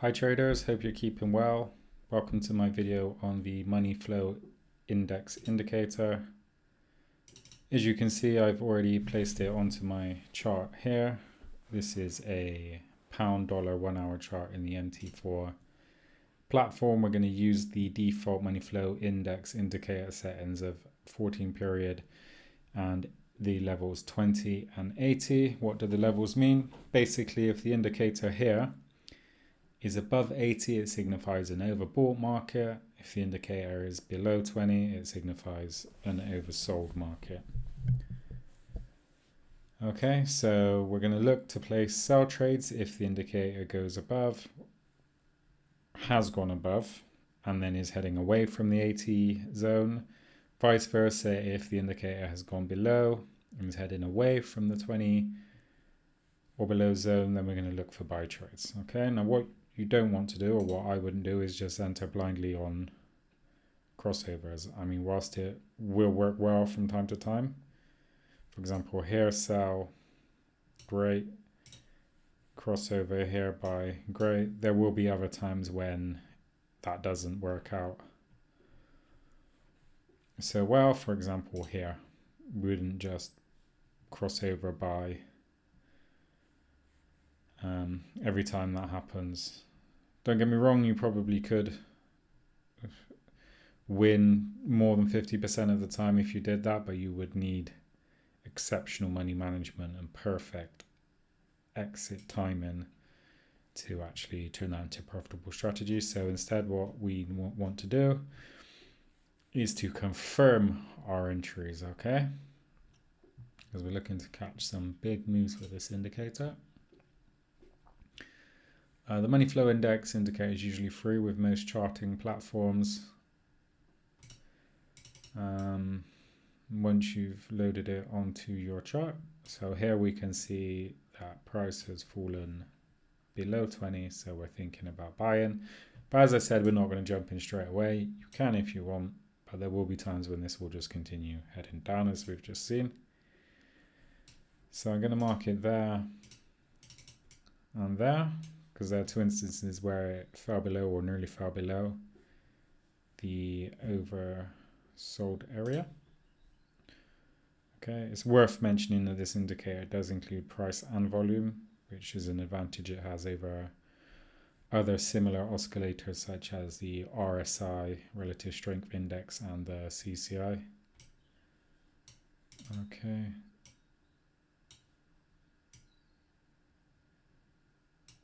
Hi traders, hope you're keeping well. Welcome to my video on the money flow index indicator. As you can see, I've already placed it onto my chart here. This is a pound dollar 1 hour chart in the MT4 platform. We're going to use the default money flow index indicator settings of 14 period and the levels 20 and 80. What do the levels mean? Basically, if the indicator here is above 80, it signifies an overbought market. If the indicator is below 20, it signifies an oversold market. Okay, so we're going to look to place sell trades if the indicator goes above, has gone above, and then is heading away from the 80 zone. Vice versa, if the indicator has gone below and is heading away from the 20 or below zone, then we're going to look for buy trades. Okay, now what you don't want to do, or what I wouldn't do, is just enter blindly on crossovers. I mean, whilst it will work well from time to time, for example, here sell, great, crossover here buy, great. There will be other times when that doesn't work out so well. For example, here we wouldn't just crossover buy every time that happens. Don't get me wrong, you probably could win more than 50% of the time if you did that, but you would need exceptional money management and perfect exit timing to actually turn that into profitable strategy. So instead, what we want to do is to confirm our entries, okay? Because we're looking to catch some big moves with this indicator. The money flow index indicator is usually free with most charting platforms. Once you've loaded it onto your chart, so here we can see that price has fallen below 20, so we're thinking about buying. But as I said, we're not going to jump in straight away. You can if you want, but there will be times when this will just continue heading down, as we've just seen. So I'm going to mark it there and there, because there are two instances where it fell below or nearly fell below the oversold area. Okay, it's worth mentioning that this indicator does include price and volume, which is an advantage it has over other similar oscillators such as the RSI, Relative Strength Index, and the CCI. Okay.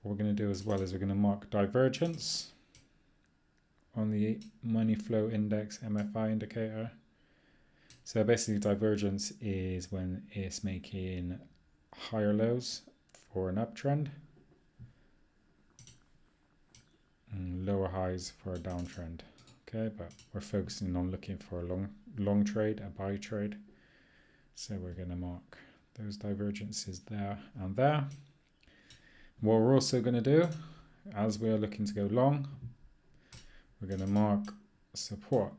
What we're going to do as well is we're going to mark divergence on the money flow index MFI indicator. So basically divergence is when it's making higher lows for an uptrend and lower highs for a downtrend. Okay, but we're focusing on looking for a long trade, a buy trade. So we're going to mark those divergences there and there. What we're also going to do, as we are looking to go long, we're going to mark support,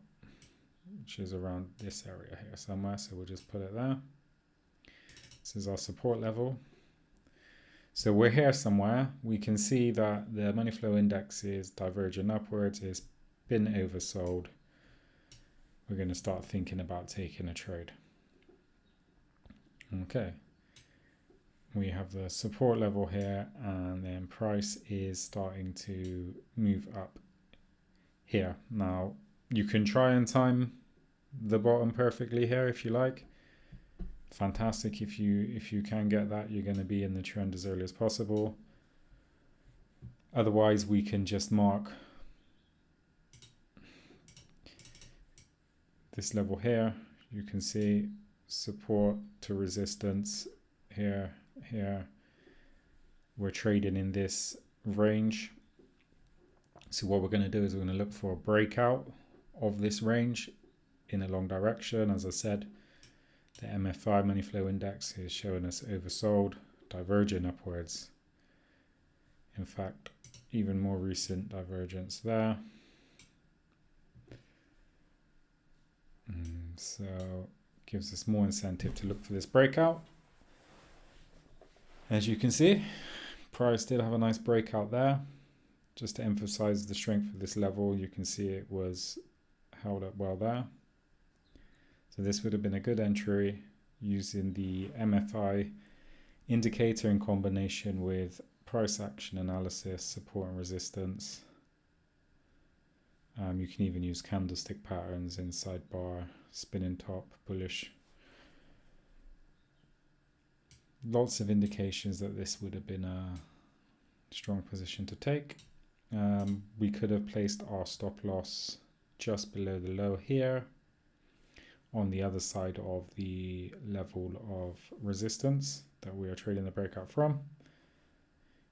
which is around this area here somewhere. So we'll just put it there. This is our support level. So we're here somewhere. We can see that the money flow index is diverging upwards. It's been oversold. We're going to start thinking about taking a trade. Okay. We have the support level here, and then price is starting to move up here. Now, you can try and time the bottom perfectly here if you like. Fantastic. If you can get that, you're going to be in the trend as early as possible. Otherwise, we can just mark this level here. You can see support to resistance here. We're trading in this range. So what we're going to do is we're going to look for a breakout of this range in a long direction. As I said, the MT5 money flow index is showing us oversold, diverging upwards. In fact, even more recent divergence there. So gives us more incentive to look for this breakout. As you can see, price did have a nice breakout there. just to emphasize the strength of this level, you can see it was held up well there. So this would have been a good entry using the MFI indicator in combination with price action analysis, support and resistance. You can even use candlestick patterns in sidebar, spinning top, bullish. Lots of indications that this would have been a strong position to take. We could have placed our stop loss just below the low here on the other side of the level of resistance that we are trading the breakout from.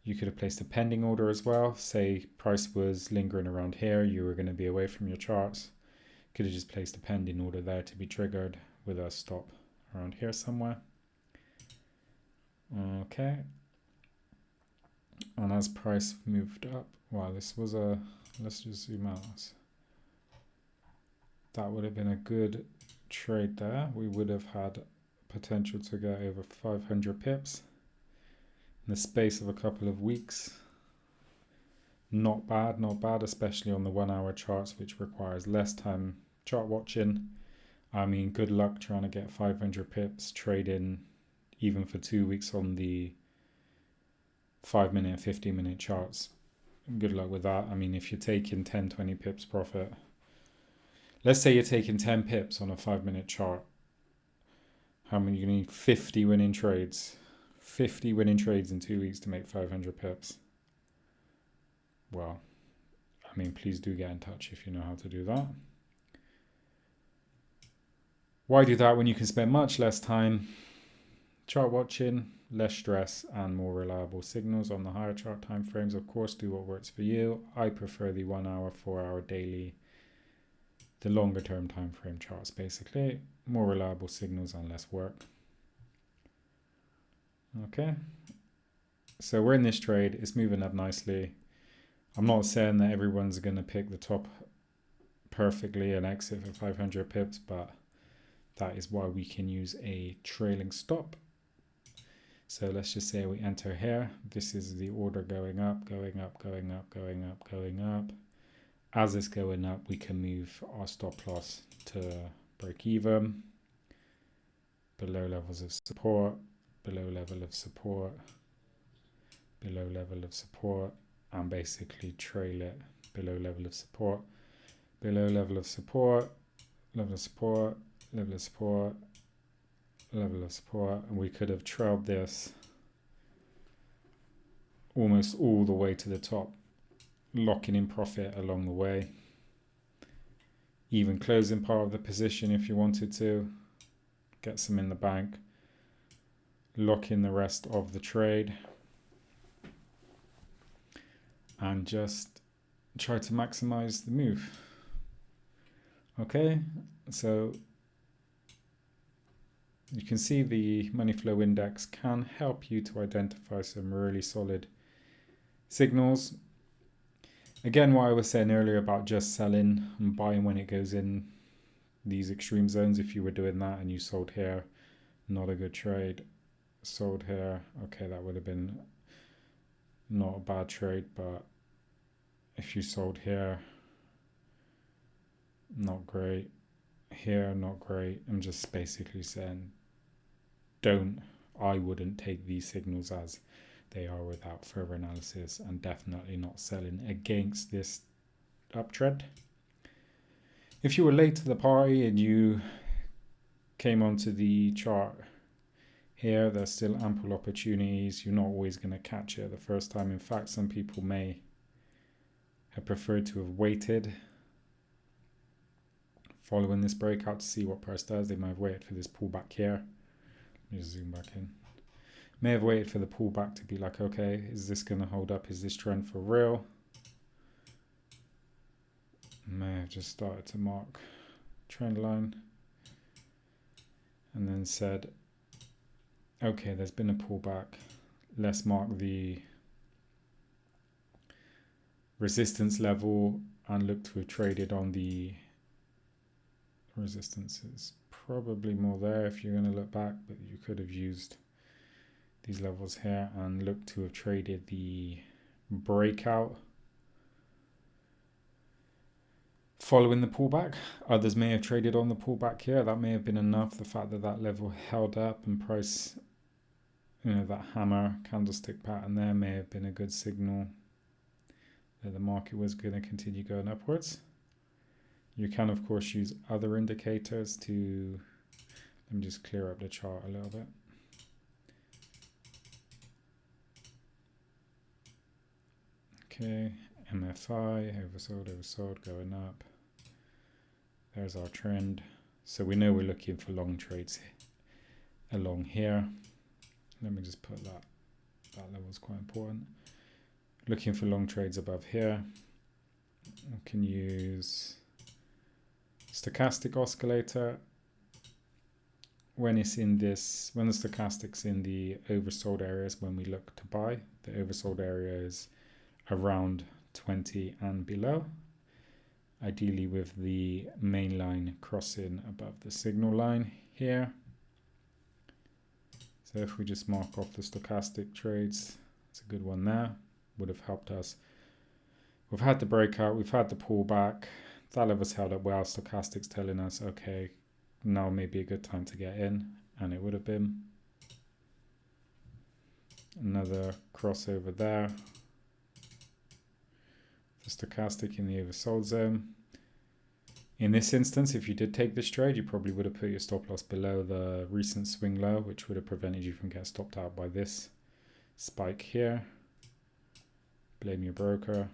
You could have placed a pending order as well. Say price was lingering around here, you were going to be away from your charts. Could have just placed a pending order there to be triggered with a stop around here somewhere. Okay. And as price moved up, wow, this was a, let's just zoom out. That would have been a good trade there. We would have had potential to get over 500 pips in the space of a couple of weeks. Not bad, not bad, especially on the 1 hour charts, which requires less time chart watching. I mean, good luck trying to get 500 pips trading even for 2 weeks on the 5-minute, 15-minute charts. Good luck with that. I mean, if you're taking 10, 20 pips profit, let's say you're taking 10 pips on a 5-minute chart. How many? You need 50 winning trades. 50 winning trades in 2 weeks to make 500 pips. Well, I mean, please do get in touch if you know how to do that. Why do that when you can spend much less time chart watching, less stress, and more reliable signals on the higher chart time frames? Of course, do what works for you. I prefer the 1 hour, 4 hour daily, the longer term time frame charts, basically. More reliable signals and less work. Okay, so we're in this trade. It's moving up nicely. I'm not saying that everyone's going to pick the top perfectly and exit for 500 pips, but that is why we can use a trailing stop. So let's just say we enter here. This is the order going up, going up, going up, going up, going up. As it's going up, we can move our stop loss to break even, below levels of support, below level of support, below level of support, and basically trail it below level of support, below level of support, level of support, level of support, level of support. And we could have trailed this almost all the way to the top, locking in profit along the way, even closing part of the position if you wanted to, get some in the bank, lock in the rest of the trade, and just try to maximize the move. Okay, so you can see the money flow index can help you to identify some really solid signals. Again, what I was saying earlier about just selling and buying when it goes in these extreme zones, if you were doing that and you sold here, not a good trade. Sold here, okay, that would have been not a bad trade, but if you sold here, not great. Here, not great. I'm just basically saying I wouldn't take these signals as they are without further analysis, and definitely not selling against this uptrend. If you were late to the party and you came onto the chart here, there's still ample opportunities. You're not always going to catch it the first time. In fact, some people may have preferred to have waited following this breakout to see what price does. They might have waited for this pullback here. Let me just zoom back in. May have waited for the pullback to be like, okay, is this going to hold up? Is this trend for real? May have just started to mark trend line and then said, okay, there's been a pullback. Let's mark the resistance level and look to have traded on the resistance. Is probably more there if you're going to look back, but you could have used these levels here and look to have traded the breakout following the pullback. Others may have traded on the pullback here. That may have been enough. The fact that that level held up and price, that hammer candlestick pattern there may have been a good signal that the market was going to continue going upwards. You can, of course, use other indicators to, let me just clear up the chart a little bit. Okay, MFI, oversold, going up. There's our trend. So we know we're looking for long trades along here. Let me just put that level is quite important. Looking for long trades above here. We can use stochastic oscillator. When it's in this, when the stochastic's in the oversold areas, when we look to buy, the oversold area is around 20 and below. Ideally with the main line crossing above the signal line here. So if we just mark off the stochastic trades, it's a good one there. Would have helped us. We've had the breakout, we've had the pullback. That level's held up well. Stochastic's telling us, okay, now may be a good time to get in, and it would have been. Another crossover there. The stochastic in the oversold zone. In this instance, if you did take this trade, you probably would have put your stop loss below the recent swing low, which would have prevented you from getting stopped out by this spike here. Blame your broker.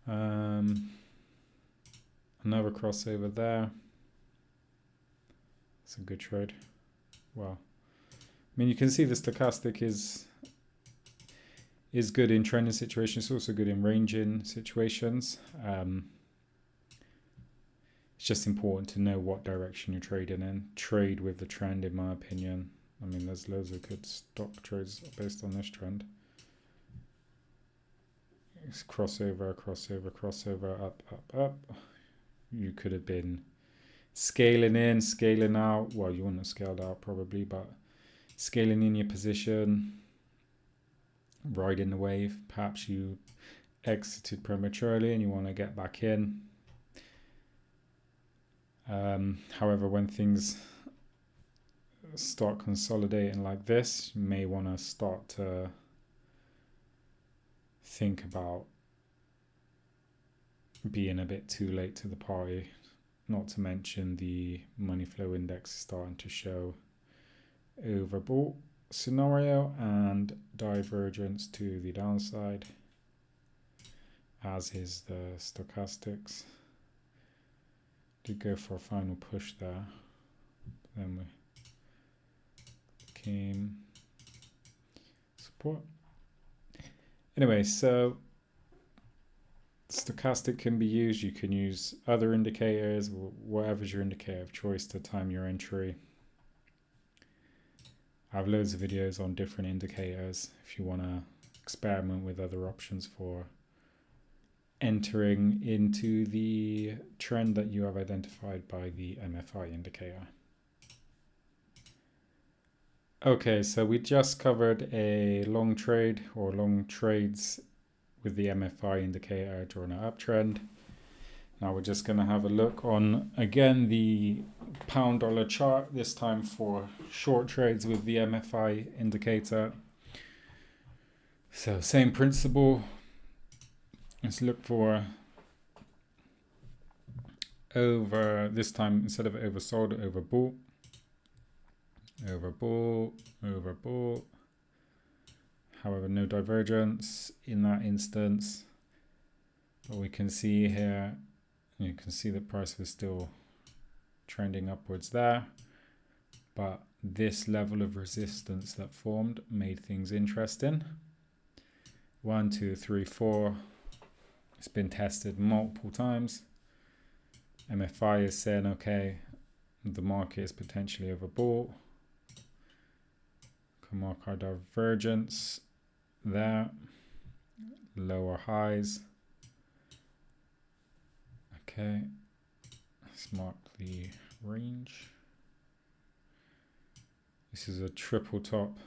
Another crossover there. It's a good trade. Wow. I mean, you can see the stochastic is good in trending situations. It's also good in ranging situations. It's just important to know what direction you're trading in. Trade with the trend, in my opinion. I mean, there's loads of good stock trades based on this trend. It's crossover, up, up. You could have been scaling in, scaling out. Well, you wouldn't have scaled out probably, but scaling in your position, riding the wave. Perhaps you exited prematurely and you want to get back in. However, when things start consolidating like this, you may want to start to think about being a bit too late to the party. Not to mention the money flow index is starting to show overbought scenario and divergence to the downside, as is the stochastics. Did go for a final push there, then we came support. Anyway, so stochastic can be used. You can use other indicators, whatever's your indicator of choice to time your entry. I have loads of videos on different indicators if you want to experiment with other options for entering into the trend that you have identified by the MFI indicator. Okay, so we just covered a long trade or long trades with the MFI indicator during an uptrend. Now we're just going to have a look on, again, the pound dollar chart, this time for short trades with the MFI indicator. So same principle. Let's look for over, this time instead of oversold, overbought. Overbought. However, no divergence in that instance. But we can see here, you can see the price was still trending upwards there. But this level of resistance that formed made things interesting. 1, 2, 3, 4. It's been tested multiple times. MFI is saying, okay, the market is potentially overbought. Can mark our divergence there. Lower highs. Okay, let's mark the range. This is a triple top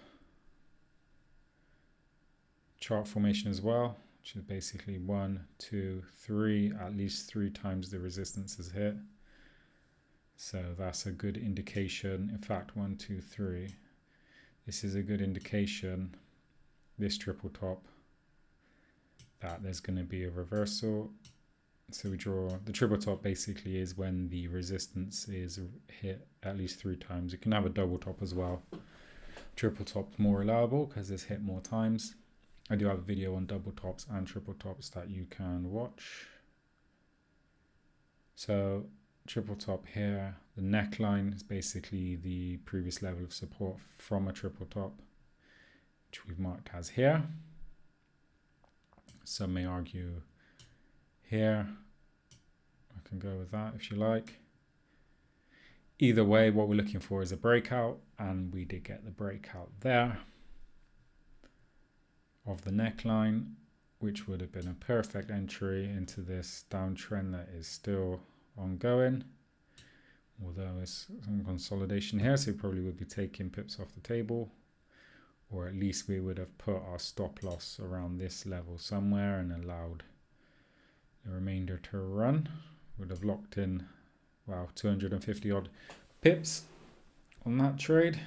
chart formation as well. which is basically 1, 2, 3, at least 3 times the resistance is hit. So that's a good indication. In fact, 1, 2, 3. This is a good indication, this triple top, that there's going to be a reversal. So we draw the triple top basically is when the resistance is hit at least 3 times. You can have a double top as well. Triple top more reliable because it's hit more times. I do have a video on double tops and triple tops that you can watch. So triple top here, the neckline is basically the previous level of support from a triple top, which we've marked as here. Some may argue here. I can go with that if you like. Either way, what we're looking for is a breakout, and we did get the breakout there of the neckline, which would have been a perfect entry into this downtrend that is still ongoing, although it's some consolidation here, so we probably would be taking pips off the table, or at least we would have put our stop loss around this level somewhere and allowed the remainder to run. Would have locked in, wow, 250 odd pips on that trade.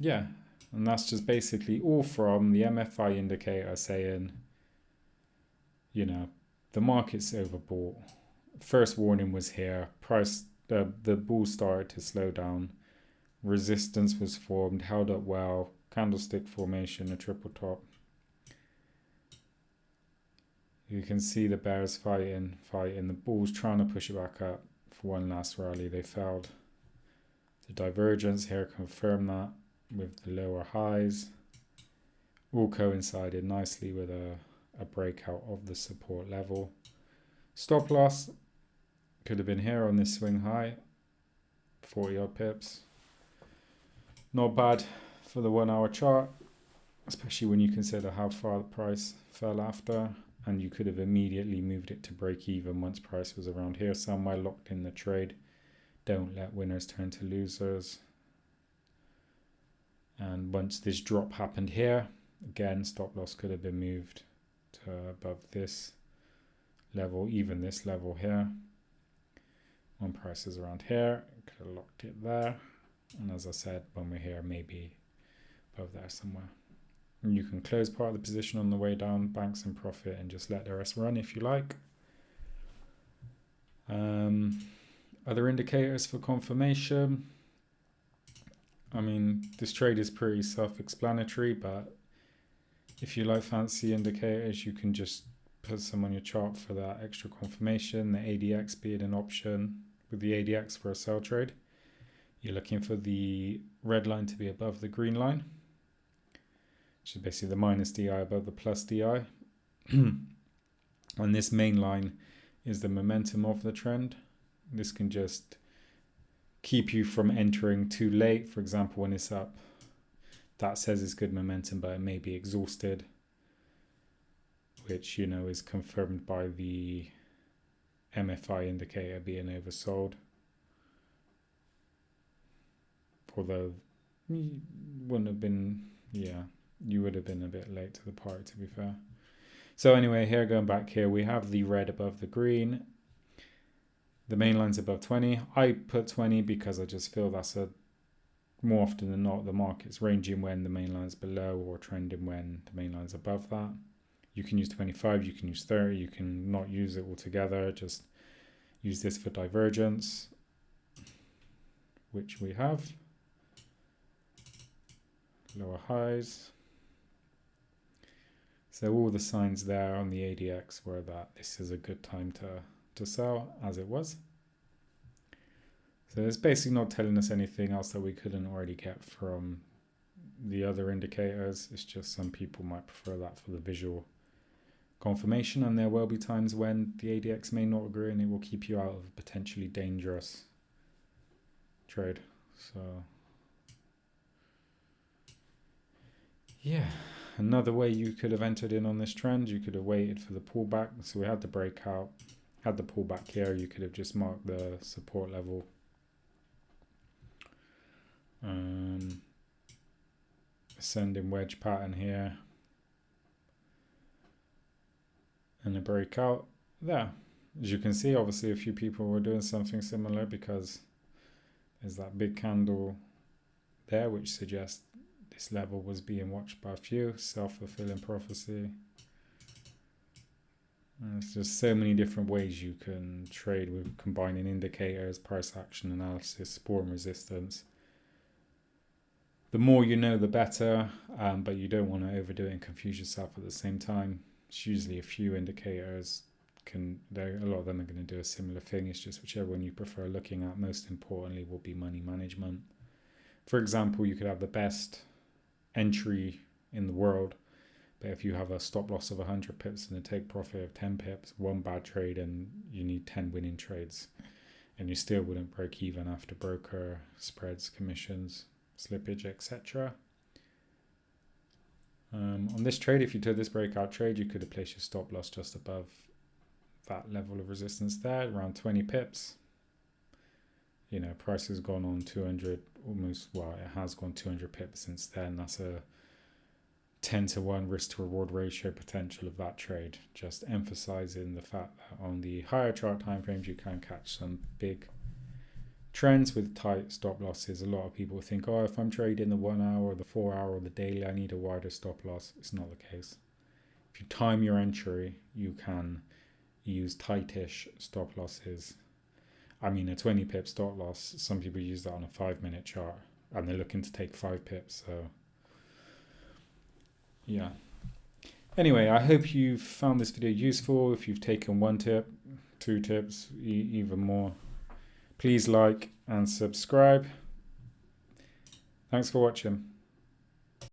Yeah, and that's just basically all from the MFI indicator saying, you know, the market's overbought. First warning was here. Price, the bull started to slow down. Resistance was formed, held up well. Candlestick formation, a triple top. You can see the bears fighting. The bulls trying to push it back up for one last rally. They failed. The divergence here confirmed that with the lower highs. All coincided nicely with a breakout of the support level. Stop loss could have been here on this swing high, 40 odd pips. Not bad for the 1 hour chart, especially when you consider how far the price fell after, and you could have immediately moved it to break even once price was around here somewhere, locked in the trade. Don't let winners turn to losers. And once this drop happened here, again, stop loss could have been moved to above this level, even this level here. When price is around here, could have locked it there. And as I said, when we're here, maybe above there somewhere. And you can close part of the position on the way down, bank some profit, and just let the rest run if you like. Other indicators for confirmation. I mean, this trade is pretty self-explanatory, but if you like fancy indicators, you can just put some on your chart for that extra confirmation. The ADX being an option with the ADX for a sell trade. You're looking for the red line to be above the green line, which is basically the minus DI above the plus DI. And this main line is the momentum of the trend. This can just keep you from entering too late. For example, when it's up, that says it's good momentum, but it may be exhausted, which, you know, is confirmed by the MFI indicator being oversold. Although you wouldn't have been, you would have been a bit late to the party, to be fair. So anyway, here, going back here, we have the red above the green. The main line's above 20. I put 20 because I just feel that's more often than not, the market's ranging when the main line's below or trending when the main line's above that. You can use 25, you can use 30, you can not use it altogether, just use this for divergence, which we have. Lower highs. So all the signs there on the ADX were that this is a good time to sell, as it was. So it's basically not telling us anything else that we couldn't already get from the other indicators. It's just some people might prefer that for the visual confirmation, and there will be times when the ADX may not agree and it will keep you out of a potentially dangerous trade. So yeah, another way you could have entered in on this trend, you could have waited for the pullback. So we had the breakout, had the pullback here, you could have just marked the support level. ascending wedge pattern here, and a breakout there. As you can see, obviously a few people were doing something similar because there's that big candle there which suggests this level was being watched by a few. Self-fulfilling prophecy. And there's just so many different ways you can trade with combining indicators, price action analysis, support and resistance. The more you know, the better, but you don't want to overdo it and confuse yourself at the same time. It's usually a few indicators. A lot of them are going to do a similar thing. It's just whichever one you prefer looking at. Most importantly will be money management. For example, you could have the best entry in the world, but if you have a stop loss of 100 pips and a take profit of 10 pips, one bad trade and you need 10 winning trades, and you still wouldn't break even after broker, spreads, commissions, slippage, etc. On this trade, if you took this breakout trade, you could have placed your stop loss just above that level of resistance there, around 20 pips. You know, price has gone on 200, almost, well, it has gone 200 pips since then. That's a 10-to-1 risk to reward ratio potential of that trade. Just emphasizing the fact that on the higher chart time frames, you can catch some big trends with tight stop losses. A lot of people think, oh, if I'm trading the 1 hour, the 4 hour, or the daily, I need a wider stop loss. It's not the case. If you time your entry, you can use tightish stop losses. I mean, a 20 pip stop loss, some people use that on a 5-minute chart and they're looking to take 5 pips. So yeah. Anyway, I hope you've found this video useful. If you've taken 1 tip, 2 tips, even more, please like and subscribe. Thanks for watching.